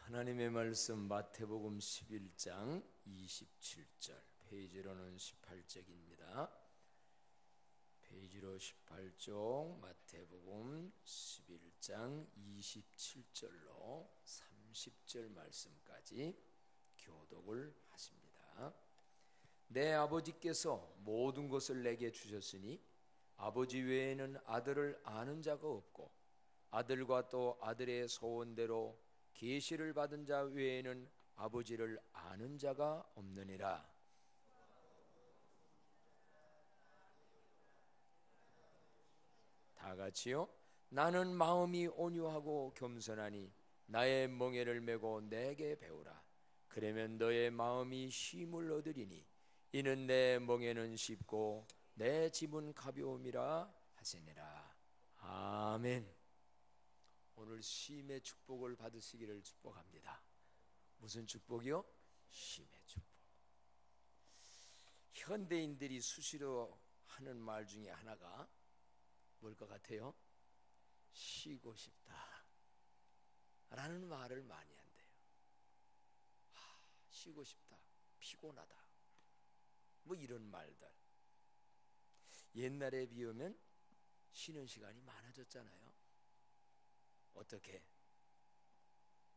하나님의 말씀 마태복음 11장 27절, 페이지로는 18쪽입니다. 페이지로 18쪽 마태복음 11장 27절로 30절 말씀까지 교독을 하십니다. 내 아버지께서 모든 것을 내게 주셨으니 아버지 외에는 아들을 아는 자가 없고 아들과 또 아들의 소원대로 계시를 받은 자 외에는 아버지를 아는 자가 없느니라. 다 같이요. 나는 마음이 온유하고 겸손하니 나의 멍에를 메고 내게 배우라. 그러면 너의 마음이 쉼을 얻으리니 이는 내 멍에는 쉽고 내 짐은 가벼움이라 하시니라. 아멘. 오늘 쉼의 축복을 받으시기를 축복합니다. 무슨 축복이요? 쉼의 축복. 현대인들이 수시로 하는 말 중에 하나가 뭘 것 같아요? 쉬고 싶다 라는 말을 많이 한대요. 쉬고 싶다, 피곤하다, 뭐 이런 말들. 옛날에 비하면 쉬는 시간이 많아졌잖아요. 어떻게?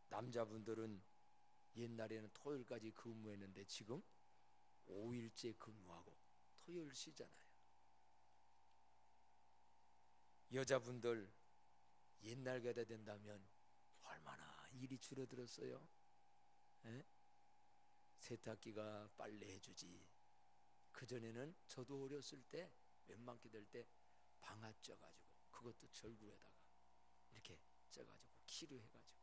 남자분들은 옛날에는 토요일까지 근무했는데 지금 5일째 근무하고 토요일 쉬잖아요. 여자분들 옛날 같아 된다면 얼마나 일이 줄어들었어요. 에? 세탁기가 빨래 해주지. 그전에는 저도 어렸을 때 웬만큼 될 때 방아 쪄가지고 그것도 절구에다가 이렇게 쪄가지고 키로 해가지고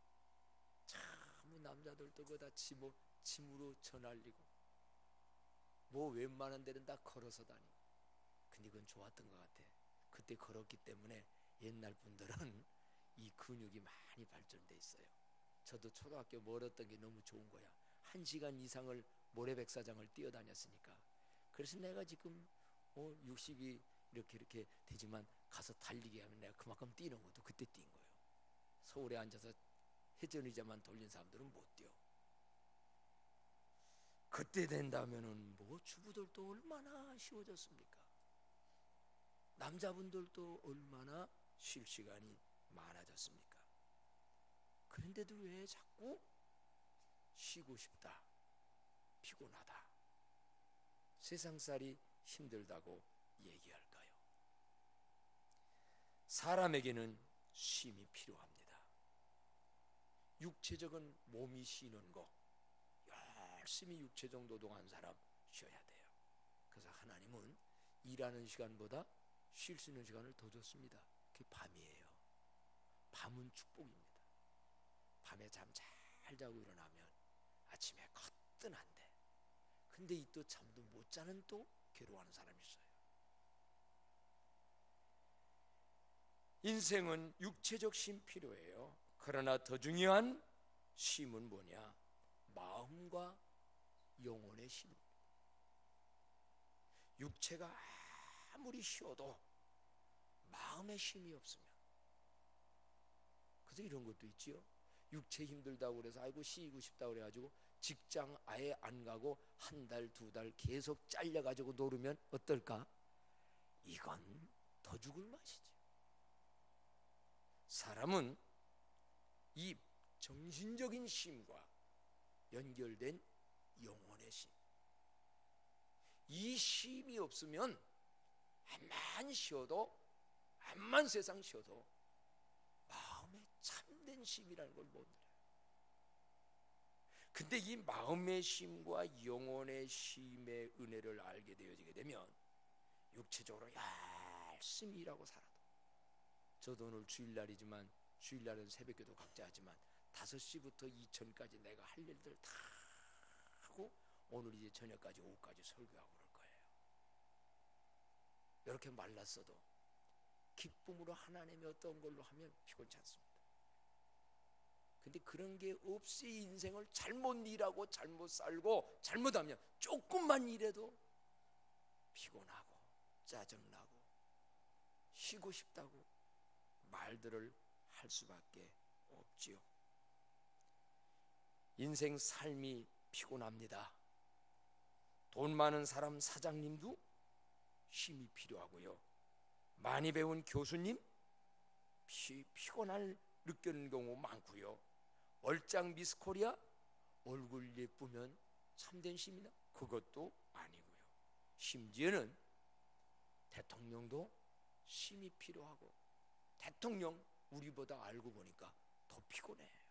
참 남자들도 그다 짐으로 쳐날리고 뭐 웬만한 데는 다 걸어서 다니고. 근데 그건 좋았던 것 같아. 그때 걸었기 때문에 옛날 분들은 이 근육이 많이 발전돼 있어요. 저도 초등학교 멀었던 게 너무 좋은 거야. 1시간 이상을 모래백사장을 뛰어다녔으니까. 그래서 내가 지금 60이 이렇게 되지만 가서 달리게 하면 내가 그만큼 뛰는 것도 그때 뛴 거예요. 서울에 앉아서 회전의자만 돌린 사람들은 못 뛰어. 그때 된다면은 뭐 주부들도 얼마나 쉬워졌습니까? 남자분들도 얼마나 쉴 시간이 많아졌습니까? 그런데도 왜 자꾸 쉬고 싶다, 피곤하다, 세상살이 힘들다고 얘기할까요? 사람에게는 쉼이 필요합니다. 육체적인 몸이 쉬는 거, 열심히 육체적 노동한 사람 쉬어야 돼요. 그래서 하나님은 일하는 시간보다 쉴 수 있는 시간을 더 줬습니다. 그게 밤이에요. 밤은 축복입니다. 밤에 잠 잘 자고 일어나면 아침에 거뜬한데, 근데 이 또 잠도 못 자는 또 괴로워하는 사람이 있어요. 인생은 육체적 쉼 필요해요. 그러나 더 중요한 쉼은 뭐냐? 마음과 영혼의 쉼. 육체가 아무리 쉬어도 마음의 쉼이 없으면, 그래서 이런 것도 있지요. 육체 힘들다고 그래서 아이고 쉬고 싶다고 그래가지고 직장 아예 안 가고 한 달, 두 달 계속 잘려가지고 놀으면 어떨까? 이건 더 죽을 맛이죠. 사람은 이 정신적인 쉼과 연결된 영혼의 쉼, 이 쉼이 없으면 암만 쉬어도, 암만 세상 쉬어도 마음의 참된 쉼이라는 걸 못 누려요. 근데 이 마음의 쉼과 영혼의 쉼의 은혜를 알게 되어지게 되면 육체적으로 열심히 일하고 살아도, 저도 오늘 주일날이지만 주일날은 새벽기도 각자 하지만 5시부터 이전까지 내가 할 일들 다 하고 오늘 이제 저녁까지 오후까지 설교하고 그럴 거예요. 이렇게 말랐어도 기쁨으로 하나님의 어떤 걸로 하면 피곤치 않습니다. 근데 그런 게 없이 인생을 잘못 일하고 잘못 살고 잘못하면 조금만 일해도 피곤하고 짜증나고 쉬고 싶다고 말들을 할 수밖에 없지요. 인생 삶이 피곤합니다. 돈 많은 사람 사장님도 힘이 필요하고요. 많이 배운 교수님 피곤할 느끼는 경우 많고요. 얼짱 미스 코리아 얼굴 예쁘면 참된 힘이나 그것도 아니고요. 심지어는 대통령도 힘이 필요하고, 대통령 우리보다 알고 보니까 더 피곤해요.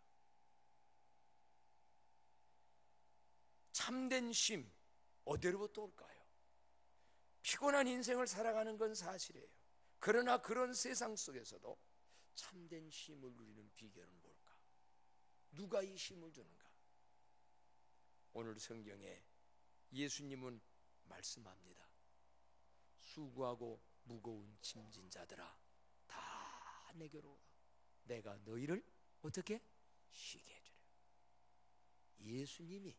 참된 쉼 어디로부터 올까요? 피곤한 인생을 살아가는 건 사실이에요. 그러나 그런 세상 속에서도 참된 쉼을 누리는 비결은 뭘까? 누가 이 쉼을 주는가? 오늘 성경에 예수님은 말씀합니다. 수고하고 무거운 짐진 자들아 다 내게로 오라. 내가 너희를 어떻게 쉬게 해주려. 예수님이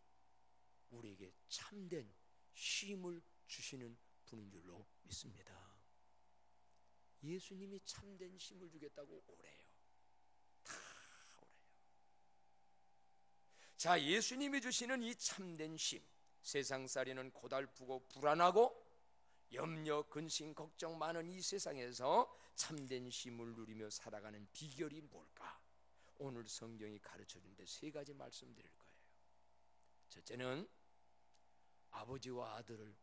우리에게 참된 쉼을 주시는 분인 줄로 믿습니다. 예수님이 참된 쉼을 주겠다고 오래요. 다 오래요. 자, 예수님이 주시는 이 참된 쉼, 세상살이는 고달프고 불안하고 염려, 근심, 걱정 많은 이 세상에서 참된 쉼을 누리며 살아가는 비결이 뭘까? 오늘 성경이 가르쳐주는데 세 가지 말씀드릴 거예요. 첫째는 아버지와 아들을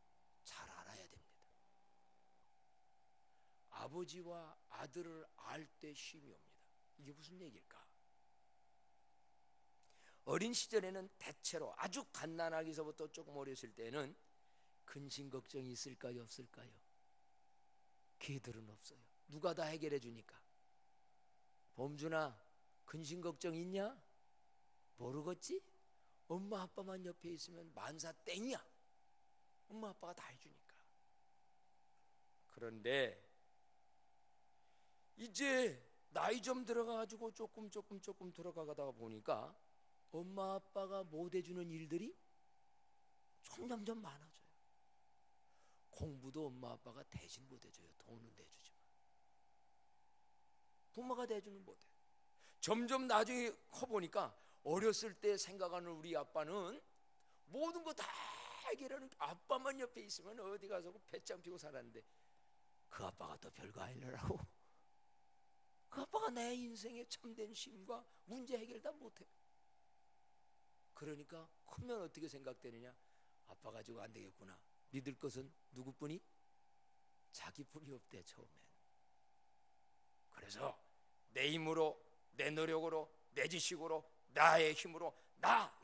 잘 알아야 됩니다. 아버지와 아들을 알 때 쉼이 옵니다. 이게 무슨 얘기일까? 어린 시절에는 대체로 아주 갓난아기서부터 조금 어렸을 때는 근심 걱정이 있을까요, 없을까요? 걔들은 없어요. 누가 다 해결해 주니까. 범준아, 근심 걱정 있냐? 모르겠지? 엄마 아빠만 옆에 있으면 만사 땡이야. 엄마 아빠가 다 해주니까. 그런데 이제 나이 좀 들어가가지고 조금 들어가다 보니까 엄마 아빠가 못 해주는 일들이 점점 많아져요. 공부도 엄마 아빠가 대신 못 해줘요. 돈은 내주지만 부모가 대주는 못해. 점점 나중에 커보니까 어렸을 때 생각하는 우리 아빠는 모든 거 다 해결하는, 아빠만 옆에 있으면 어디 가서 배짱 피고 살았는데 그 아빠가 또 별거 아니라고. 그 아빠가 내 인생의 참된 쉼과 문제 해결 다 못해. 그러니까 크면 어떻게 생각되느냐? 아빠 가지고 안 되겠구나. 믿을 것은 누구뿐이? 자기뿐이 없대. 처음엔. 그래서 내 힘으로, 내 노력으로, 내 지식으로, 나의 힘으로 나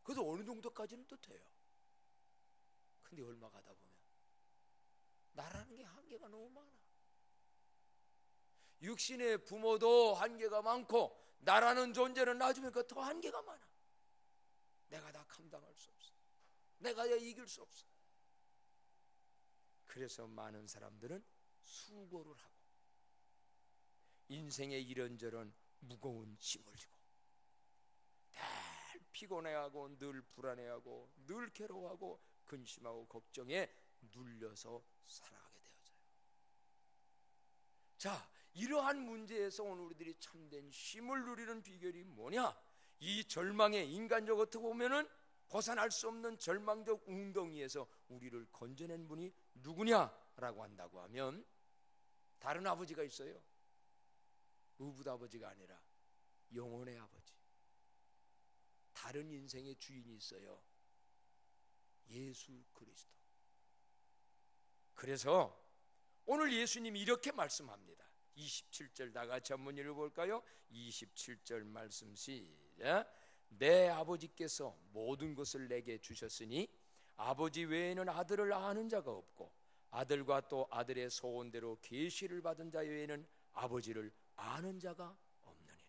그래도 어느 정도까지는 또 돼요. 근데 얼마 가다 보면 나라는 게 한계가 너무 많아. 육신의 부모도 한계가 많고 나라는 존재는 나중에 더 한계가 많아. 내가 다 감당할 수 없어. 내가 다 이길 수 없어. 그래서 많은 사람들은 수고를 하고 인생의 이런저런 무거운 짐을 지고 늘 피곤해하고 늘 불안해하고 늘 괴로워하고 근심하고 걱정에 눌려서 살아가게 되어져요. 자, 이러한 문제에서 오늘 우리들이 참된 쉼을 누리는 비결이 뭐냐? 이 절망의 인간적 어떻게 보면은 벗어날 수 없는 절망적 웅덩이에서 우리를 건져낸 분이 누구냐라고 한다고 하면 다른 아버지가 있어요. 의붓 아버지가 아니라 영혼의 아버지, 다른 인생의 주인이 있어요. 예수 그리스도. 그래서 오늘 예수님이 이렇게 말씀합니다. 27절 다 같이 한번 읽어볼까요? 27절 말씀 시작. 내 아버지께서 모든 것을 내게 주셨으니 아버지 외에는 아들을 아는 자가 없고 아들과 또 아들의 소원대로 계시를 받은 자 외에는 아버지를 아는 자가 없느니라.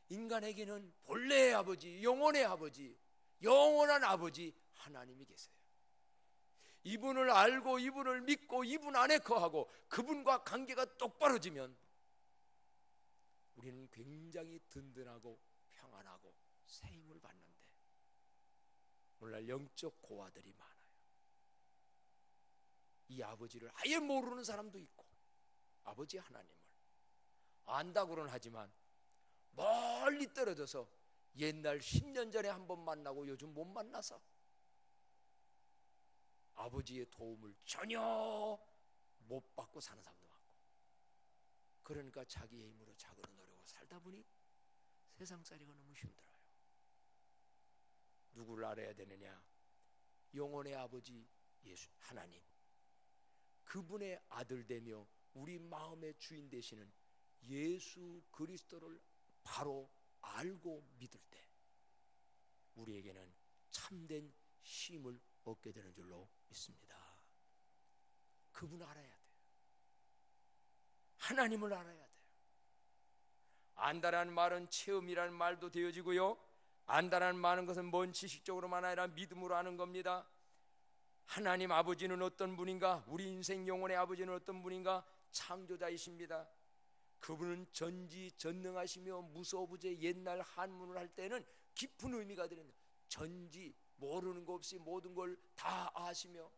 인간에게는 본래의 아버지, 영혼의 아버지, 영원한 아버지 하나님이 계세요. 이분을 알고 이분을 믿고 이분 안에 거하고 그분과 관계가 똑바로지면 우리는 굉장히 든든하고 평안하고 새 힘을 받는데 오늘날 영적 고아들이 많아요. 이 아버지를 아예 모르는 사람도 있고 아버지 하나님을 안다고는 하지만 멀리 떨어져서 옛날 10년 전에 한번 만나고 요즘 못 만나서 아버지의 도움을 전혀 못 받고 사는 사람도 많고, 그러니까 자기의 힘으로 자기로 노력을 살다 보니 세상살이가 너무 힘들어요. 누구를 알아야 되느냐? 영혼의 아버지 예수 하나님, 그분의 아들 되며 우리 마음의 주인 되시는 예수 그리스도를 바로 알고 믿을 때 우리에게는 참된 쉼을 얻게 되는 줄로 믿습니다. 그분을 알아야 돼요. 하나님을 알아야 돼요. 안다라는 말은 체험이라는 말도 되어지고요, 안다라는 많은 것은 먼 지식적으로만 아니라 믿음으로 아는 겁니다. 하나님 아버지는 어떤 분인가? 우리 인생 영혼의 아버지는 어떤 분인가? 창조자이십니다. 그분은 전지전능하시며 무소부재. 옛날 한문을 할 때는 깊은 의미가 되는, 전지, 모르는 거 없이 모든 걸 다 아시며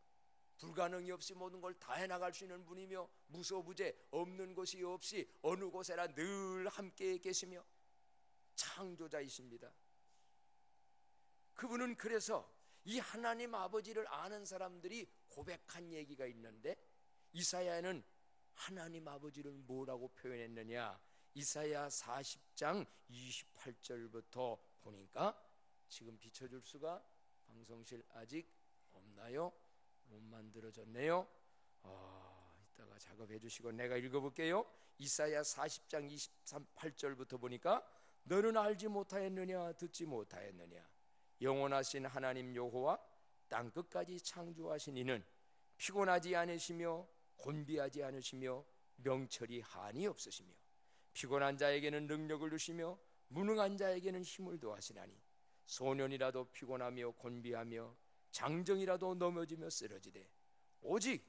불가능이 없이 모든 걸 다 해나갈 수 있는 분이며, 무소부재, 없는 것이 없이 어느 곳에나 늘 함께 계시며 창조자이십니다. 그분은 그래서 이 하나님 아버지를 아는 사람들이 고백한 얘기가 있는데, 이사야는 하나님 아버지를 뭐라고 표현했느냐? 이사야 40장 28절부터 보니까, 지금 비춰줄 수가 방송실 아직 없나요? 못 만들어졌네요. 이따가 작업해 주시고 내가 읽어볼게요. 이사야 40장 28절부터 보니까, 너는 알지 못하였느냐? 듣지 못하였느냐? 영원하신 하나님 여호와 땅끝까지 창조하신 이는 피곤하지 않으시며 곤비하지 않으시며 명철이 한이 없으시며 피곤한 자에게는 능력을 주시며 무능한 자에게는 힘을 더하시나니, 소년이라도 피곤하며 곤비하며 장정이라도 넘어지며 쓰러지되 오직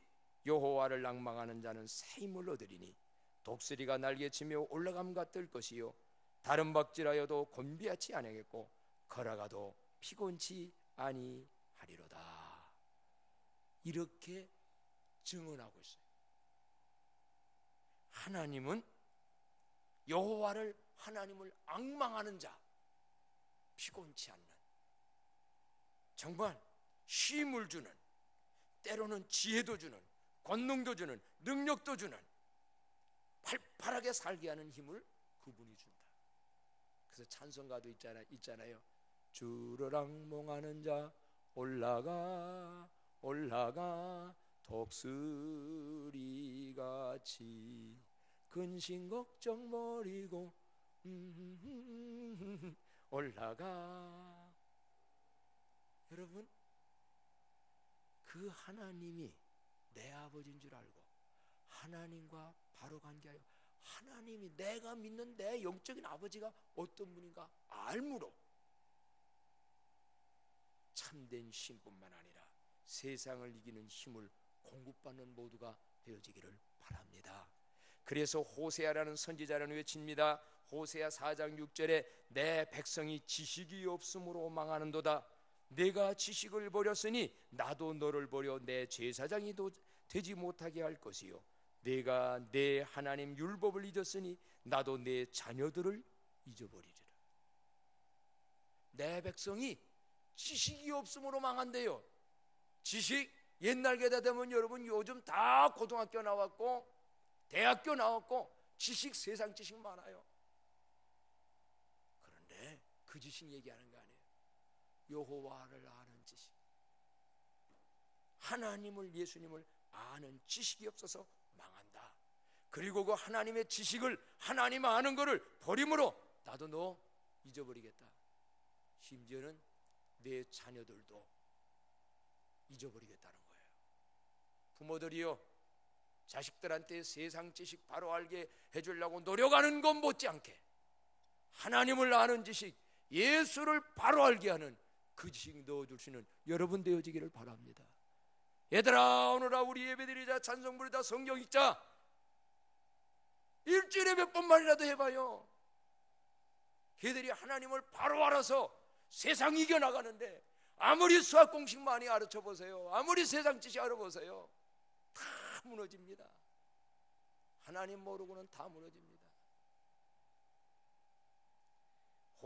여호와를 낭망하는 자는 새 힘을 얻으리니, 독수리가 날개치며 올라감과 뜰 것이요 다른 박질하여도 곤비하지 아니하겠고 걸어가도 피곤치 아니하리로다. 이렇게 증언하고 있어요. 하나님은 여호와를, 하나님을 앙망하는 자, 피곤치 않는, 정말 쉼을 주는, 때로는 지혜도 주는, 권능도 주는, 능력도 주는, 팔팔하게 살게 하는 힘을 그분이 준다. 그래서 찬송가도 있잖아요. 주를 앙망하는 자 올라가 올라가 독수리같이 근심 걱정 버리고 올라가. 여러분, 그 하나님이 내 아버지인 줄 알고 하나님과 바로 관계하여 하나님이 내가 믿는 내 영적인 아버지가 어떤 분인가 알므로 참된 쉼뿐만 아니라 세상을 이기는 힘을 공급받는 모두가 되어지기를 바랍니다. 그래서 호세아라는 선지자는 외칩니다. 호세아 4장 6절에 내 백성이 지식이 없음으로 망하는도다. 내가 지식을 버렸으니 나도 너를 버려 내 제사장이 되지 못하게 할 것이요 내가 내 하나님 율법을 잊었으니 나도 내 자녀들을 잊어버리리라. 내 백성이 지식이 없음으로 망한대요. 지식, 옛날 게다 되면 여러분 요즘 다 고등학교 나왔고 대학교 나왔고 지식, 세상 지식 많아요. 그런데 그 지식 얘기하는 거 아니에요. 여호와를 아는 지식, 하나님을, 예수님을 아는 지식이 없어서 망한다. 그리고 그 하나님의 지식을, 하나님 아는 거를 버림으로 나도 너 잊어버리겠다. 심지어는 내 자녀들도 잊어버리겠다는 거예요. 부모들이요, 자식들한테 세상 지식 바로 알게 해주려고 노력하는 것 못지않게 하나님을 아는 지식, 예수를 바로 알게 하는 그 지식 넣어줄 수 있는 여러분 되어지기를 바랍니다. 얘들아, 오늘아 우리 예배드리자, 찬송 부르자, 성경 읽자. 일주일에 몇 번만이라도 해봐요. 걔들이 하나님을 바로 알아서 세상 이겨나가는데, 아무리 수학 공식 많이 가르쳐 보세요, 아무리 세상 지식 알아보세요, 다 무너집니다. 하나님 모르고는 다 무너집니다.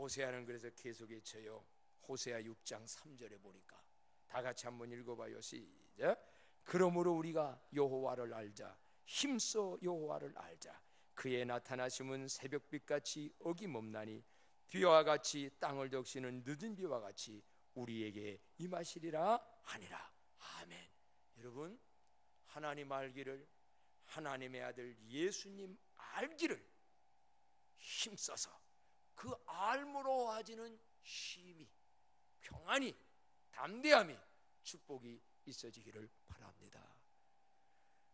호세아는 그래서 계속 외쳐요. 호세아 6장 3절에 보니까 다 같이 한번 읽어봐요. 시작. 그러므로 우리가 여호와를 알자. 힘써 여호와를 알자. 그의 나타나심은 새벽빛같이 어김없나니 비와 같이 땅을 적시는 늦은 비와 같이 우리에게 임하시리라 하니라. 아멘. 여러분, 하나님 알기를, 하나님의 아들 예수님 알기를 힘써서 그 알므로 와지는 쉼이, 평안이, 담대함이, 축복이 있어지기를 바랍니다.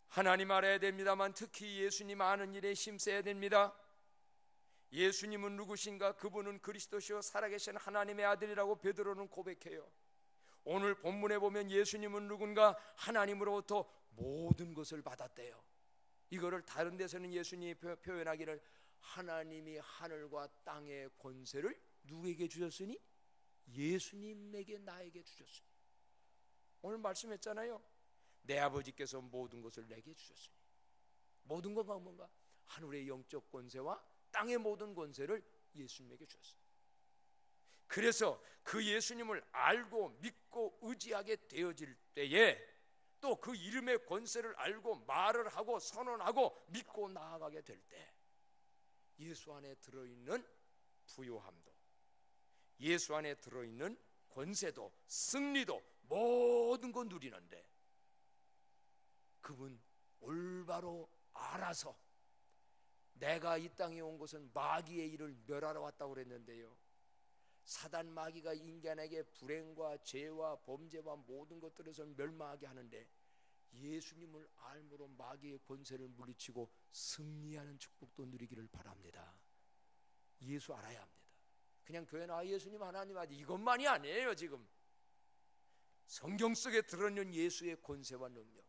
하나님 알아야 됩니다만 특히 예수님 아는 일에 힘써야 됩니다. 예수님은 누구신가? 그분은 그리스도시요 살아계신 하나님의 아들이라고 베드로는 고백해요. 오늘 본문에 보면 예수님은 누군가? 하나님으로부터 모든 것을 받았대요. 이거를 다른 데서는 예수님이 표현하기를 하나님이 하늘과 땅의 권세를 누구에게 주셨으니? 예수님에게, 나에게 주셨으니. 오늘 말씀했잖아요. 내 아버지께서 모든 것을 내게 주셨으니. 모든 것과 뭔가? 하늘의 영적 권세와 땅의 모든 권세를 예수님에게 주셨어요. 그래서 그 예수님을 알고 믿고 의지하게 되어질 때에 또 그 이름의 권세를 알고 말을 하고 선언하고 믿고 나아가게 될 때 예수 안에 들어있는 부요함도, 예수 안에 들어있는 권세도, 승리도 모든 거 누리는데 그분 올바로 알아서 내가 이 땅에 온 것은 마귀의 일을 멸하러 왔다고 그랬는데요, 사단 마귀가 인간에게 불행과 죄와 범죄와 모든 것들에서 멸망하게 하는데 예수님을 알므로 마귀의 권세를 물리치고 승리하는 축복도 누리기를 바랍니다. 예수 알아야 합니다. 그냥 교회 나와 예수님 하나님 아들 이것만이 아니에요. 지금 성경 속에 들어있는 예수의 권세와 능력.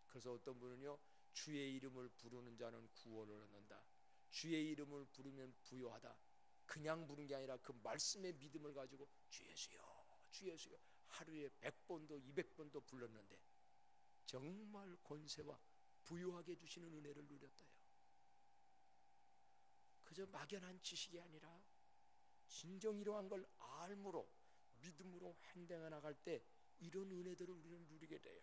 그래서 어떤 분은요, 주의 이름을 부르는 자는 구원을 얻는다, 주의 이름을 부르면 부요하다, 그냥 부른 게 아니라 그 말씀의 믿음을 가지고 주 예수여 주 예수여 하루에 100번도 200번도 불렀는데 정말 권세와 부요하게 주시는 은혜를 누렸다요. 그저 막연한 지식이 아니라 진정 이러한 걸 알므로 믿음으로 행동해 나갈 때 이런 은혜들을 우리는 누리게 돼요.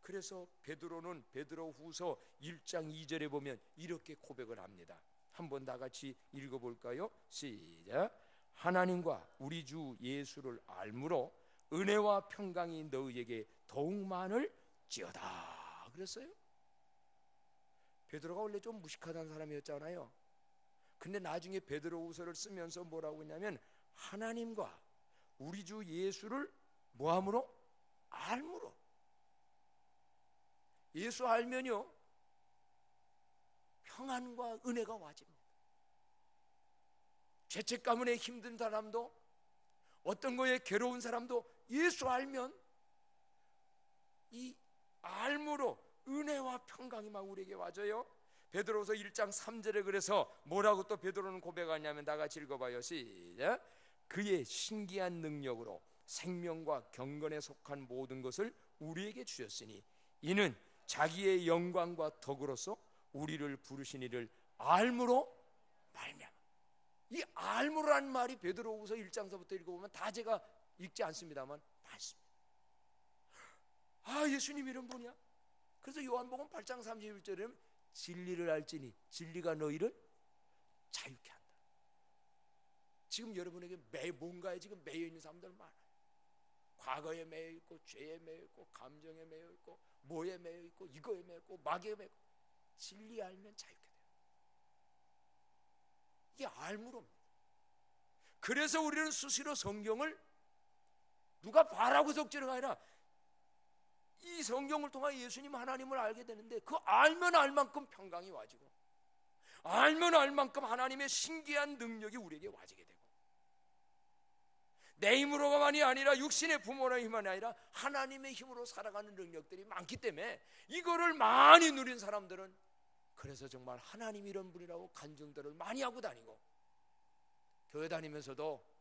그래서 베드로는 베드로후서 1장 2절에 보면 이렇게 고백을 합니다. 한번 다 같이 읽어볼까요? 시작. 하나님과 우리 주 예수를 알므로 은혜와 평강이 너희에게 더욱 많을지어다 그랬어요. 베드로가 원래 좀 무식하다는 사람이었잖아요. 근데 나중에 베드로후서를 쓰면서 뭐라고 했냐면 하나님과 우리 주 예수를 뭐함으로? 알므로. 예수 알면요 평안과 은혜가 와집니다. 죄책 가문에 힘든 사람도 어떤 거에 괴로운 사람도 예수 알면 이 알므로 은혜와 평강이 막 우리에게 와져요. 베드로서 1장 3절에 그래서 뭐라고 또 베드로는 고백하냐면 다 같이 읽어봐요. 시작. 그의 신기한 능력으로 생명과 경건에 속한 모든 것을 우리에게 주셨으니 이는 자기의 영광과 덕으로서 우리를 부르신 이를 알므로 말미암아. 이 알므로라는 말이 베드로후서 1장서부터 읽어보면 다 제가 읽지 않습니다만 많습니다. 아, 예수님 이런 분이야. 그래서 요한복음 8장 31절에 진리를 알지니 진리가 너희를 자유케 한다. 지금 여러분에게 뭔가에 지금 매여 있는 사람들 많아요. 과거에 매여 있고 죄에 매여 있고 감정에 매여 있고 뭐에 매여 있고 이거에 매여 있고 마귀에 매여 있고 진리 알면 자유케 돼요. 이게 알므로입니다. 그래서 우리는 수시로 성경을 누가 바라고 적지는 아니라 이 성경을 통해 예수님 하나님을 알게 되는데 그 알면 알 만큼 평강이 와지고 알면 알 만큼 하나님의 신기한 능력이 우리에게 와지게 되고 내 힘으로만이 아니라 육신의 부모의 힘만이 아니라 하나님의 힘으로 살아가는 능력들이 많기 때문에 이거를 많이 누린 사람들은 그래서 정말 하나님 이런 분이라고 간증들을 많이 하고 다니고 교회 다니면서도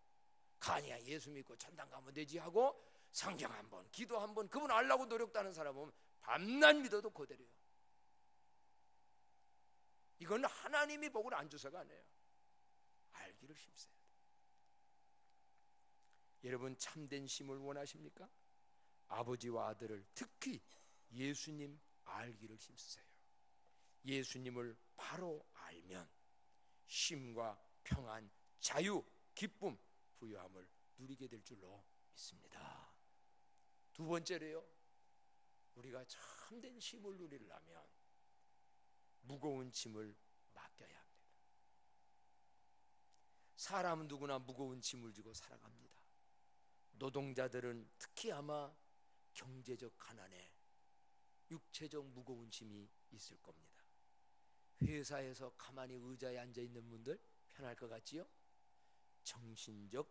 가냐 예수 믿고 천당 가면 되지 하고 성경 한번 기도 한번 그분 알라고 노력하는 사람은 밤낮 믿어도 그대로예요. 이건 하나님이 복을 안 주서가 아니에요. 알기를 힘써요. 여러분 참된 쉼을 원하십니까? 아버지와 아들을, 특히 예수님 알기를 힘쓰세요. 예수님을 바로 알면 쉼과 평안, 자유, 기쁨, 부유함을 누리게 될 줄로 믿습니다. 두 번째로요, 우리가 참된 쉼을 누리려면 무거운 짐을 맡겨야 합니다. 사람은 누구나 무거운 짐을 지고 살아갑니다. 노동자들은 특히 아마 경제적 가난에 육체적 무거운 짐이 있을 겁니다. 회사에서 가만히 의자에 앉아 있는 분들 편할 것 같지요? 정신적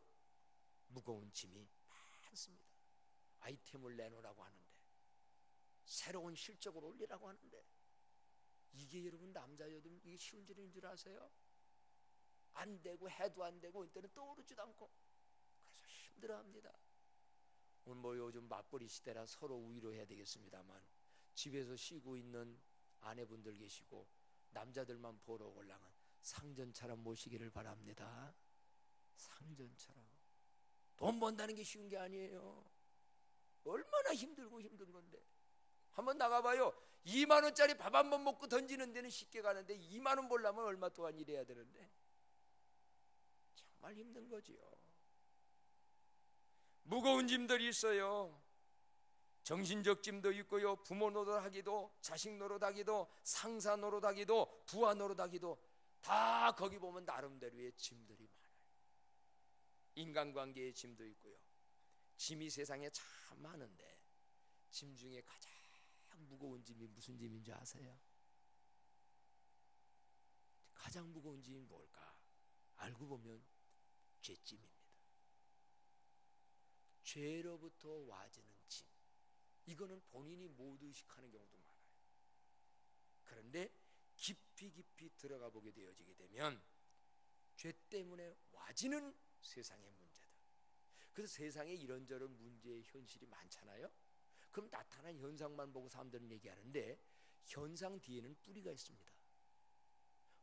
무거운 짐이 많습니다. 아이템을 내놓으라고 하는데, 새로운 실적을 올리라고 하는데, 이게 여러분 남자 여자들 이게 쉬운 일인 줄 아세요? 안 되고 해도 안 되고 이때는 떠오르지도 않고, 그래서 힘들어합니다. 오늘 뭐 요즘 맞벌이 시대라 서로 위로해야 되겠습니다만, 집에서 쉬고 있는 아내분들 계시고 남자들만 보러 올라간 상전처럼 모시기를 바랍니다. 상전처럼. 돈 번다는 게 쉬운 게 아니에요. 얼마나 힘들고 힘든 건데. 한번 나가봐요. 2만 원짜리 밥 한 번 먹고 던지는 데는 쉽게 가는데 2만 원 벌려면 얼마 동안 일해야 되는데 정말 힘든 거지요. 무거운 짐들이 있어요. 정신적 짐도 있고요, 부모 노릇하기도, 자식 노릇하기도, 상사 노릇하기도, 부하 노릇하기도, 다 거기 보면 나름대로의 짐들이 많아요. 인간관계의 짐도 있고요. 짐이 세상에 참 많은데 짐 중에 가장 무거운 짐이 무슨 짐인지 아세요? 가장 무거운 짐이 뭘까? 알고 보면 죄짐입니다. 죄로부터 와지는 짐. 이거는 본인이 못 의식하는 경우도 많아요. 그런데 깊이 들어가 보게 되어지게 되면 죄 때문에 와지는 세상의 문제들. 그래서 세상에 이런저런 문제의 현실이 많잖아요. 그럼 나타난 현상만 보고 사람들은 얘기하는데 현상 뒤에는 뿌리가 있습니다.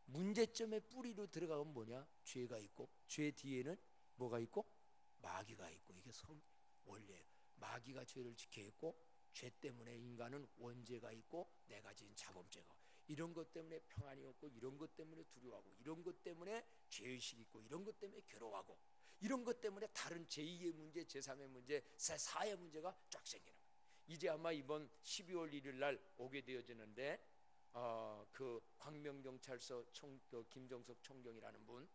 문제점의 뿌리로 들어가면 뭐냐? 죄가 있고, 죄 뒤에는 뭐가 있고? 마귀가 있고. 이게 원리예요. 마귀가 죄를 지켜 있고, 죄 때문에 인간은 원죄가 있고, 내가 지은 자범죄가, 이런 것 때문에 평안이 없고, 이런 것 때문에 두려워하고, 이런 것 때문에 죄의식이 있고, 이런 것 때문에 괴로워하고, 이런 것 때문에 다른 제2의 문제, 제3의 문제, 제4의 문제가 쫙 생기는 거예요. 이제 아마 이번 12월 1일 날 오게 되어지는데, 그 광명경찰서 김정석 총경이라는 분,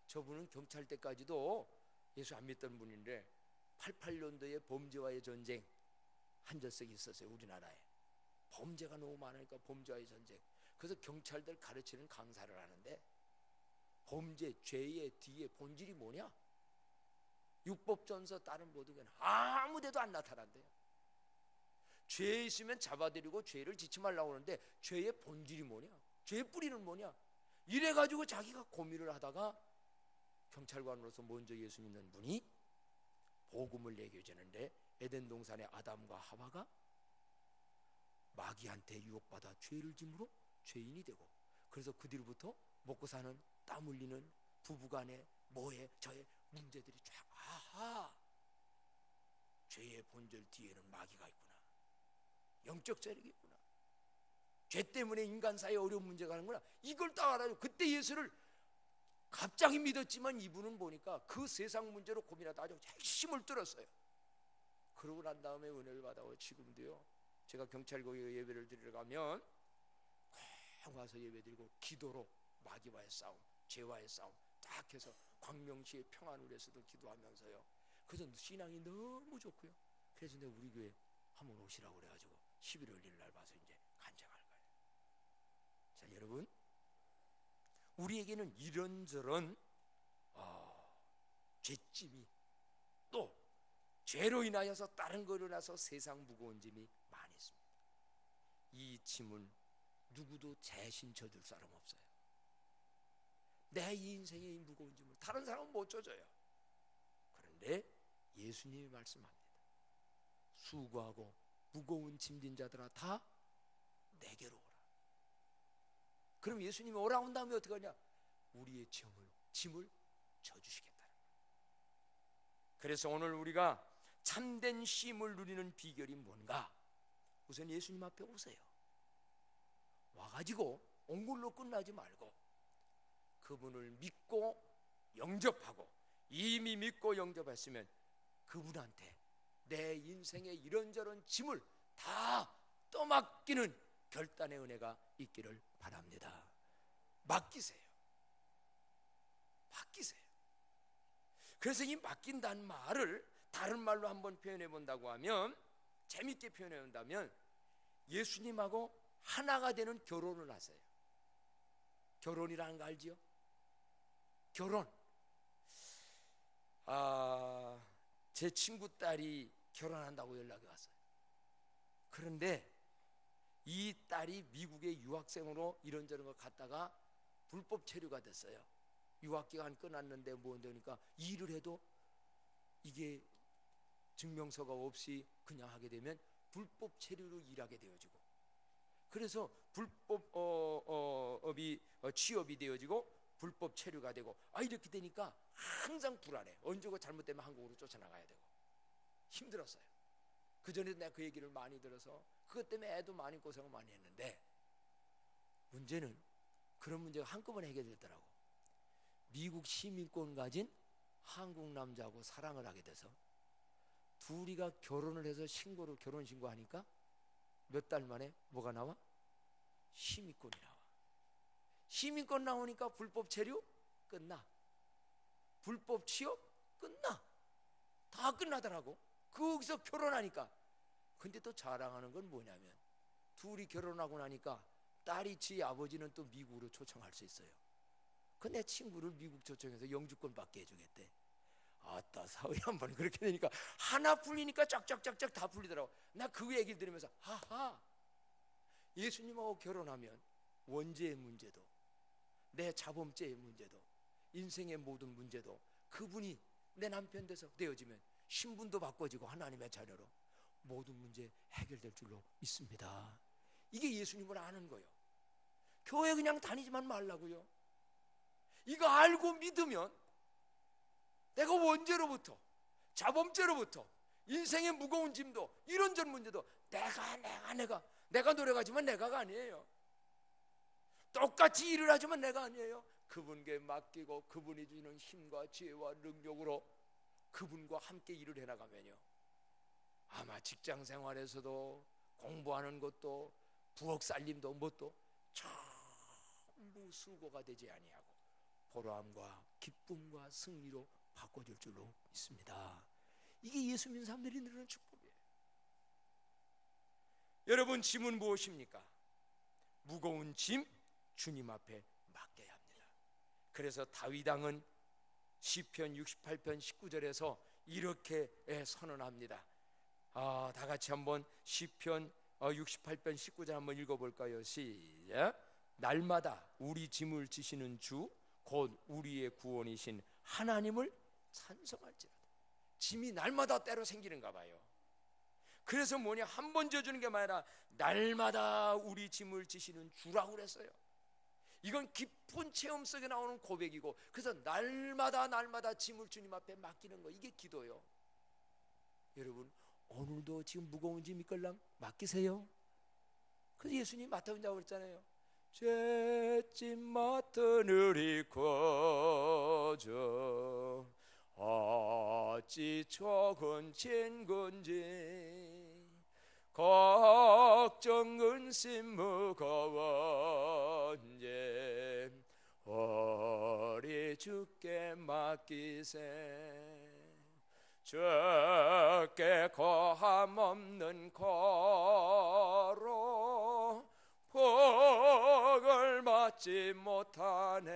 저분은 경찰 때까지도 예수 안 믿던 분인데 88년도에 범죄와의 전쟁 한 적이 있었어요. 우리나라에 범죄가 너무 많으니까 범죄와의 전쟁. 그래서 경찰들 가르치는 강사를 하는데, 범죄, 죄의 뒤에 본질이 뭐냐? 율법전서 다른 모든 건 아무 데도 안 나타난대요. 죄에 있으면 잡아들이고 죄를 짓지 말라고 하는데 죄의 본질이 뭐냐? 죄의 뿌리는 뭐냐? 이래가지고 자기가 고민을 하다가 경찰관으로서 먼저 예수 믿는 분이 복음을 얘기해주는데, 에덴 동산의 아담과 하와가 마귀한테 유혹받아 죄를 짐으로 죄인이 되고, 그래서 그 뒤로부터 먹고 사는, 땀 흘리는 부부간의 뭐에 저의 문제들이 쫙, 아하, 죄의 본질 뒤에는 마귀가 있구나, 영적 세력이 있구나, 죄 때문에 인간 사이에 어려운 문제가 하는구나, 이걸 딱 알아요. 그때 예수를 갑자기 믿었지만 이분은 보니까 그 세상 문제로 고민하다 아주 핵심을 뚫었어요. 그러고 난 다음에 은혜를 받아요. 지금도요, 제가 경찰국에 예배를 드리러 가면 꼭 와서 예배드리고 기도로 마귀와의 싸움, 죄와의 싸움 딱 해서 광명시의 평안을 위해서도 기도하면서요. 그래서 신앙이 너무 좋고요. 그래서 내가 우리 교회 한번 오시라고 그래가지고 11월 1일 날 봐서 이제 간증할 거예요. 자, 여러분, 우리에게는 이런저런 죄짐이, 또 죄로 인하여서 다른 거로 인해서 세상 무거운 짐이 많이 있습니다. 이 짐은 누구도 대신 져줄 사람 없어요. 내 이 인생의 이 무거운 짐을 다른 사람은 못 져줘요. 그런데 예수님이 말씀합니다. 수고하고 무거운 짐진 자들아 다 내게로 오라. 그럼 예수님이 오라 온 다음에 어떻게 하냐? 우리의 짐을 져주시겠다는 거예요. 그래서 오늘 우리가 참된 쉼을 누리는 비결이 뭔가? 우선 예수님 앞에 오세요. 와가지고 온 걸로 끝나지 말고 그분을 믿고 영접하고, 이미 믿고 영접했으면 그분한테 내 인생의 이런저런 짐을 다 떠맡기는 결단의 은혜가 있기를 바랍니다. 맡기세요. 맡기세요. 그래서 이 맡긴다는 말을 다른 말로 한번 표현해 본다고 하면, 재밌게 표현해 본다면, 예수님하고 하나가 되는 결혼을 하세요. 결혼이라는 거 알지요? 결혼. 제 친구 딸이 결혼한다고 연락이 왔어요. 그런데 이 딸이 미국에 유학생으로 이런저런 거 갔다가 불법 체류가 됐어요. 유학기간 끝났는데 뭐 되니까 일을 해도 이게 증명서가 없이 그냥 하게 되면 불법 체류로 일하게 되어지고, 그래서 불법 취업이 되어지고 불법 체류가 되고, 이렇게 되니까 항상 불안해. 언제고 잘못되면 한국으로 쫓아나가야 되고 힘들었어요. 그전에도 내가 그 얘기를 많이 들어서 그것 때문에 애도 많이 고생을 많이 했는데, 문제는 그런 문제가 한꺼번에 해결됐더라고. 미국 시민권 가진 한국 남자하고 사랑을 하게 돼서 둘이가 결혼을 해서 결혼신고 하니까 몇 달 만에 뭐가 나와? 시민권이 나와. 시민권 나오니까 불법 체류 끝나, 불법 취업 끝나, 다 끝나더라고. 거기서 결혼하니까. 근데 또 자랑하는 건 뭐냐면, 둘이 결혼하고 나니까 딸이 지 아버지는 또 미국으로 초청할 수 있어요. 그 내 친구를 미국 초청해서 영주권 받게 해주겠대. 아따, 사회 한번 그렇게 되니까 하나 풀리니까 쫙쫙쫙쫙 다 풀리더라고. 나 그 얘기를 들으면서 하하, 예수님하고 결혼하면 원죄의 문제도, 내 자범죄의 문제도, 인생의 모든 문제도 그분이 내 남편 되어지면 신분도 바꿔지고 하나님의 자녀로 모든 문제 해결될 줄로 믿습니다. 이게 예수님을 아는 거예요. 교회 그냥 다니지만 말라고요. 이거 알고 믿으면 내가 원죄로부터, 자범죄로부터, 인생의 무거운 짐도, 이런저런 문제도 내가 노력하지만 내가가 아니에요. 똑같이 일을 하지만 내가 아니에요. 그분께 맡기고 그분이 주시는 힘과 지혜와 능력으로 그분과 함께 일을 해나가면요, 아마 직장 생활에서도, 공부하는 것도, 부엌 살림도 뭣도 전부 수고가 되지 아니하고 보람과 기쁨과 승리로 바꿔줄 줄로 믿습니다. 이게 예수 믿는 사람들이 누리는 축복이에요. 여러분, 짐은 무엇입니까? 무거운 짐 주님 앞에 맡겨야 합니다. 그래서 다윗 왕은 시편 68편 19절에서 이렇게 선언합니다. 다 같이 한번 시편 68편 19절 한번 읽어볼까요? 시작. 날마다 우리 짐을 지시는 주 곧 우리의 구원이신 하나님을 찬송할지라도. 짐이 날마다 때로 생기는가 봐요. 그래서 뭐냐, 한 번 져주는 게 아니라 날마다 우리 짐을 지시는 주라고 그랬어요. 이건 깊은 체험 속에 나오는 고백이고, 그래서 날마다 짐을 주님 앞에 맡기는 거, 이게 기도요. 여러분, 오늘도 지금 무거운 짐 이끌랑 맡기세요. 그래서 예수님이 맡아온다고 그랬잖아요. 죄짐 맡으느리 거저 어찌 적은 진건지 걱정 근심 무거운제 어리 주께 맡기세. 주께 거함 없는 거로 복을 받지 못하네.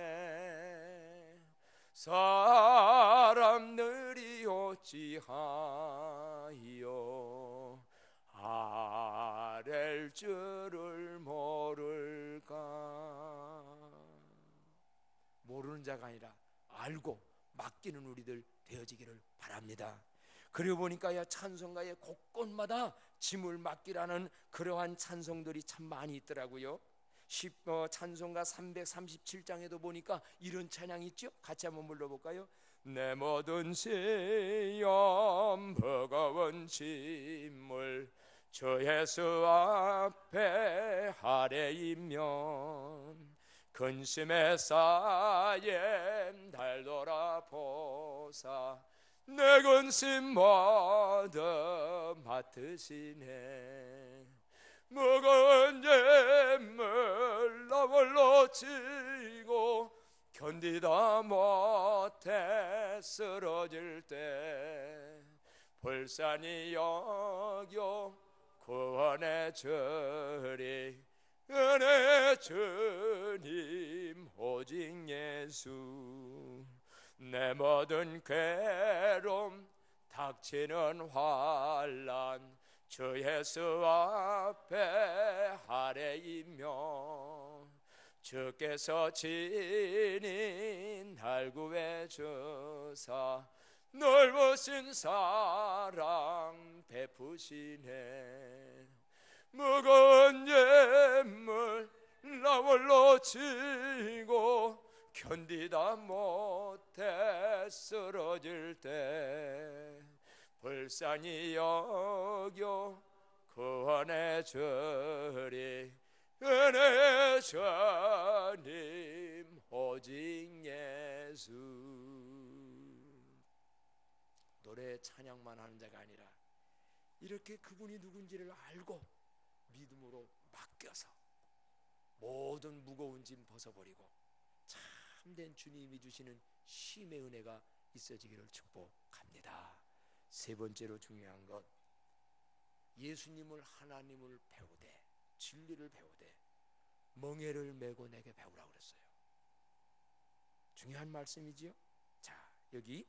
사람들이 어찌하여 아랠 줄을 모를까. 모르는 자가 아니라 알고 맡기는 우리들 되어지기를 바랍니다. 그리고 보니까 찬송가의 곳곳마다 짐을 맡기라는 그러한 찬송들이 참 많이 있더라고요. 찬송가 337장에도 보니까 이런 찬양이 있죠. 같이 한번 불러볼까요? 내 모든 시험 버거운 짐을 주 예수 앞에 아뢰이면 근심에 쌓여 날 돌아보사 내 근심 모두 맡으시네. 무거운 짐을 나 홀로 지고 견디다 못해 쓰러질 때 불쌍히 여겨 구원해 주리. 은혜 주님 오직 예수. 내 모든 괴로움 닥치는 환난 주 예수 앞에 아뢰이며 주께서 친히 날 구해 주사 넓으신 사랑 베푸시네. 무거운 짐을 나 홀로 지고 견디다 못해 쓰러질 때 불쌍히 여겨 구원해 주리. 은혜 주님 오직 예수. 노래 찬양만 하는 자가 아니라 이렇게 그분이 누군지를 알고 믿음으로 맡겨서 모든 무거운 짐 벗어버리고 참된 주님이 주시는 쉼의 은혜가 있어지기를 축복합니다. 세 번째로 중요한 것, 예수님을 하나님을 배우되 진리를 배우되 멍에를 메고 내게 배우라고 그랬어요. 중요한 말씀이지요. 자, 여기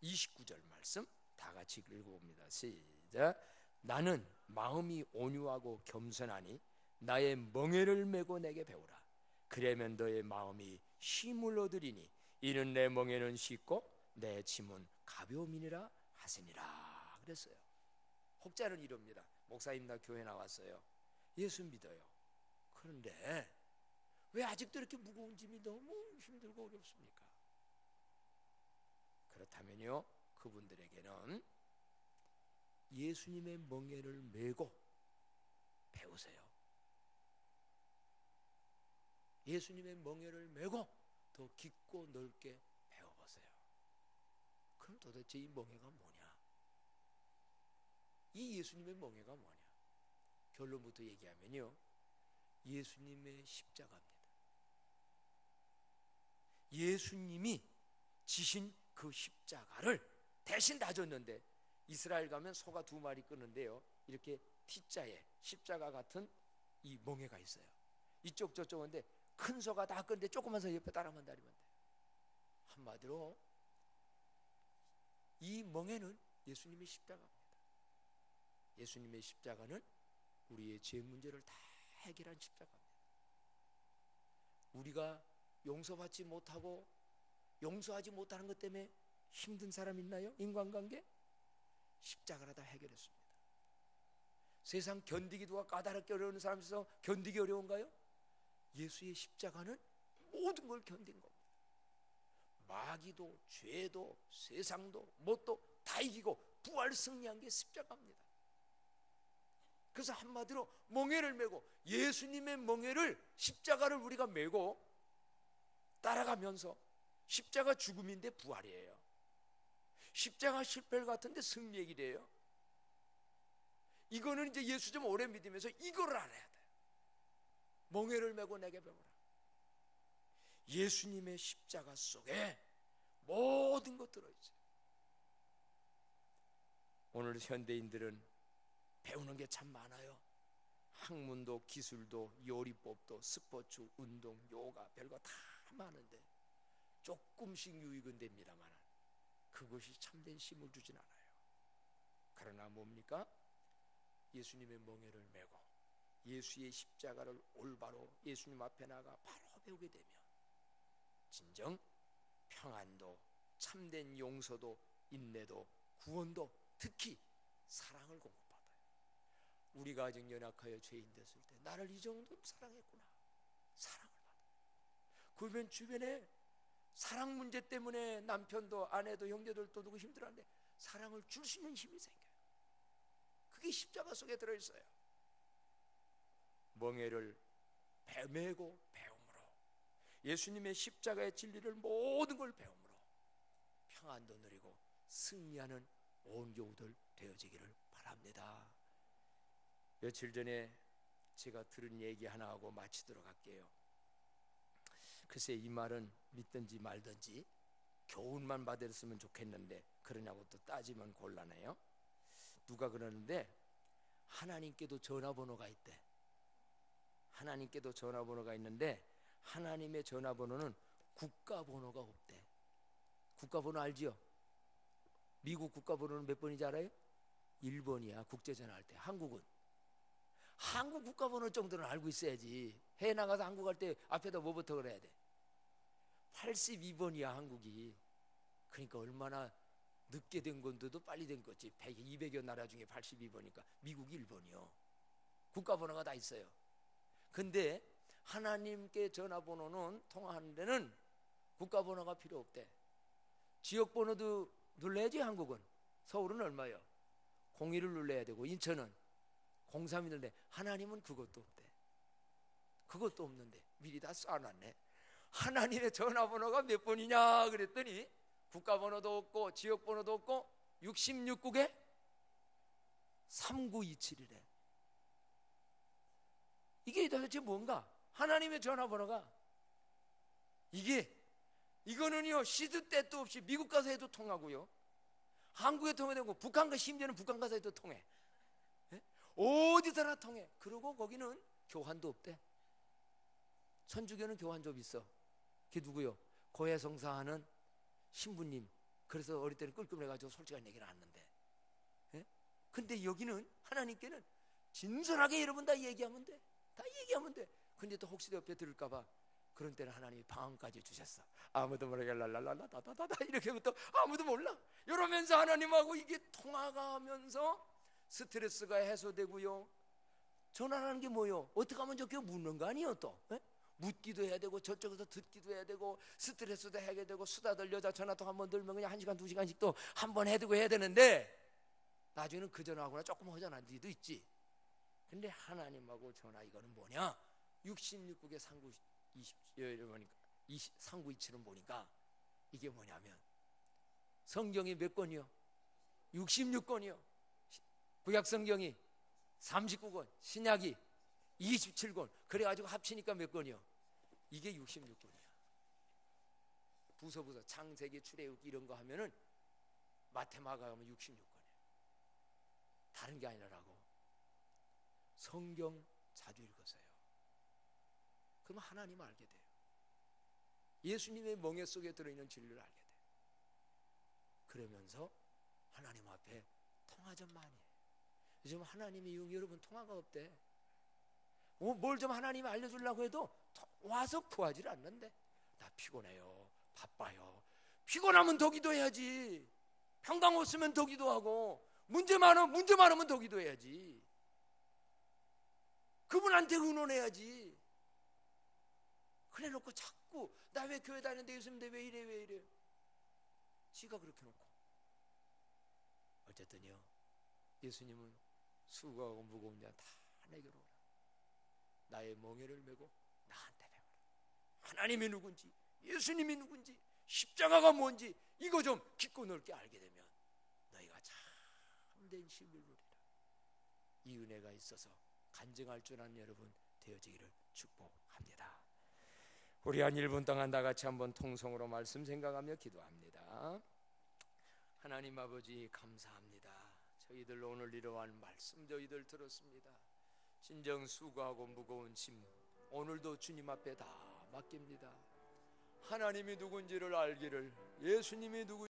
29절 말씀 다 같이 읽어봅니다. 시작. 나는 마음이 온유하고 겸손하니 나의 멍에를 메고 내게 배우라. 그러면 너의 마음이 쉼을 얻으리니 이는 내 멍에는 쉽고 내 짐은 가벼움이니라 하시니라 그랬어요. 혹자는 이럽니다. 목사님 나 교회 나왔어요. 예수 믿어요. 그런데 왜 아직도 이렇게 무거운 짐이 너무 힘들고 어렵습니까? 그렇다면요, 그분들에게는 예수님의 멍에를 메고 배우세요. 예수님의 멍에를 메고 더 깊고 넓게 배워보세요. 그럼 도대체 이 멍에가 뭐냐? 이 예수님의 멍에가 뭐냐? 결론부터 얘기하면요, 예수님의 십자가입니다. 예수님이 지신 그 십자가를 대신 다 줬는데, 이스라엘 가면 소가 2마리 끄는데요, 이렇게 T자에 십자가 같은 이 멍에가 있어요. 이쪽 저쪽인데 큰 소가 다 끄는데 조그만 소 옆에 따라만 다니면 돼요. 한마디로 이 멍에는 예수님의 십자가입니다. 예수님의 십자가는 우리의 죄 문제를 다 해결한 십자가입니다. 우리가 용서받지 못하고 용서하지 못하는 것 때문에 힘든 사람 있나요? 인간관계? 십자가로 다 해결했습니다. 세상 견디기도 까다롭게 어려운 사람 있어서 견디기 어려운가요? 예수의 십자가는 모든 걸 견딘 겁니다. 마귀도 죄도 세상도 뭣도 다 이기고 부활 승리한 게 십자가입니다. 그래서 한마디로 멍에를 메고, 예수님의 멍에를, 십자가를 우리가 메고 따라가면서, 십자가 죽음인데 부활이에요. 십자가 실패를 같은데 승리의 길이에요. 이거는 이제 예수 좀 오래 믿으면서 이거를 알아야 돼요. 멍에를 메고 내게 배우라. 예수님의 십자가 속에 모든 것 들어있어요. 오늘 현대인들은 배우는 게 참 많아요. 학문도 기술도 요리법도 스포츠 운동 요가 별거 다 많은데 조금씩 유익은 됩니다만 그것이 참된 힘을 주진 않아요. 그러나 뭡니까? 예수님의 멍에를 메고 예수의 십자가를 올바로 예수님 앞에 나가 바로 배우게 되면 진정 평안도 참된 용서도 인내도 구원도 특히 사랑을 공급받아요. 우리가 아직 연약하여 죄인 됐을 때 나를 이 정도로 사랑했구나, 사랑을 받아요. 그러면 주변에 사랑 문제 때문에 남편도 아내도 형제들도 누구 힘들어하는데 사랑을 줄 수 있는 힘이 생겨요. 그게 십자가 속에 들어있어요. 멍에를 메고 배움으로, 예수님의 십자가의 진리를 모든 걸 배움으로 평안도 누리고 승리하는 온 교우들 되어지기를 바랍니다. 며칠 전에 제가 들은 얘기 하나 하고 마치도록 할게요. 글쎄 이 말은 믿든지 말든지 교훈만 받았으면 좋겠는데 그러냐고 또 따지면 곤란해요. 누가 그러는데 하나님께도 전화번호가 있대. 하나님께도 전화번호가 있는데 하나님의 전화번호는 국가번호가 없대. 국가번호 알지요? 미국 국가번호는 몇 번인지 알아요? 1번이야. 국제전화할 때. 한국은 한국 국가번호 정도는 알고 있어야지. 해외 나가서 한국 갈 때 앞에다 뭐부터 그래야 돼? 82번이야 한국이. 그러니까 얼마나 늦게 된 건데도 빨리 된 거지. 200여 나라 중에 82번이니까 미국 1번이요. 국가번호가 다 있어요. 근데 하나님께 전화번호는 통화하는 데는 국가번호가 필요 없대. 지역번호도 눌러야지. 한국은 서울은 얼마요? 01을 눌러야 되고 인천은 03이 눌러야 돼. 하나님은 그것도 없대. 그것도 없는데 미리 다 쏴놨네. 하나님의 전화번호가 몇 번이냐 그랬더니 국가번호도 없고 지역번호도 없고 66국에 3927이래. 이게 도대체 뭔가? 하나님의 전화번호가 이거는요 시도 때도 없이 미국 가서 해도 통하고요, 한국에 통해되고 북한 가 심지어는 북한 가서 해도 통해. 어디서나 통해. 그리고 거기는 교환도 없대. 천주교는 교환 좀 있어. 그게 누구요? 고해성사하는 신부님. 그래서 어릴 때는 끌끔해가지고 솔직한 얘기를 안 하는데, 근데 여기는 하나님께는 진솔하게 여러분 다 얘기하면 돼. 다 얘기하면 돼. 근데 또 혹시 옆에 들을까봐 그런 때는 하나님이 방언까지 주셨어. 아무도 모르게 랄랄랄라다다다다 이렇게부터 아무도 몰라. 이러면서 하나님하고 이게 통화가 하면서 스트레스가 해소되고요. 전화라는 게 뭐요? 어떻게 하면 좋게 묻는 거 아니에요 또? 묻기도 해야 되고 저쪽에서 듣기도 해야 되고 스트레스도 해야 되고 수다들 여자 전화통 한번 들면 그냥 1시간 2시간씩 또 한 번 해두고 해야 되는데 나중에는 그 전화하거나 조금 허전한 데도 있지. 근데 하나님하고 전화 이거는 뭐냐? 66국의 상구이치는 보니까 이게 뭐냐면 성경이 몇 권이요? 66권이요. 구약 성경이 39권, 신약이 27권. 그래가지고 합치니까 몇 권이요? 이게 66권이야. 부서 창세기, 출애굽기 이런 거 하면은 마테마가 하면 66권이에요. 다른 게 아니라고. 성경 자주 읽으세요. 그러면 하나님 알게 돼요. 예수님의 멍에 속에 들어있는 진리를 알게 돼요. 그러면서 하나님 앞에 통화 좀 많이 해요. 요즘 하나님이 여러분 통화가 없대. 뭘 좀 하나님이 알려주려고 해도 와서 구하지를 않는데. 나 피곤해요, 바빠요. 피곤하면 더 기도해야지. 평강 없으면 더 기도하고, 문제 많으면 더 기도해야지. 그분한테 의논해야지. 그래 놓고 자꾸 나 왜 교회 다니는데 예수님인데 왜 이래 지가 그렇게 놓고. 어쨌든요 예수님은 수고하고 무거운 자 다 내게로 오라. 나의 멍에를 메고 나한테 배우라. 하나님이 누군지, 예수님이 누군지, 십자가가 뭔지 이거 좀 깊고 넓게 알게 되면 너희가 참된 힘을 누리라. 이 은혜가 있어서 간증할 줄 아는 여러분 되어지기를 축복합니다. 우리 한 1분 동안 다 같이 한번 통성으로 말씀 생각하며 기도합니다. 하나님 아버지 감사합니다. 저희들 오늘 이러한 말씀 저희들 들었습니다. 진정 수고하고 무거운 짐 오늘도 주님 앞에 다 맡깁니다. 하나님이 누군지를 알기를, 예수님이 누구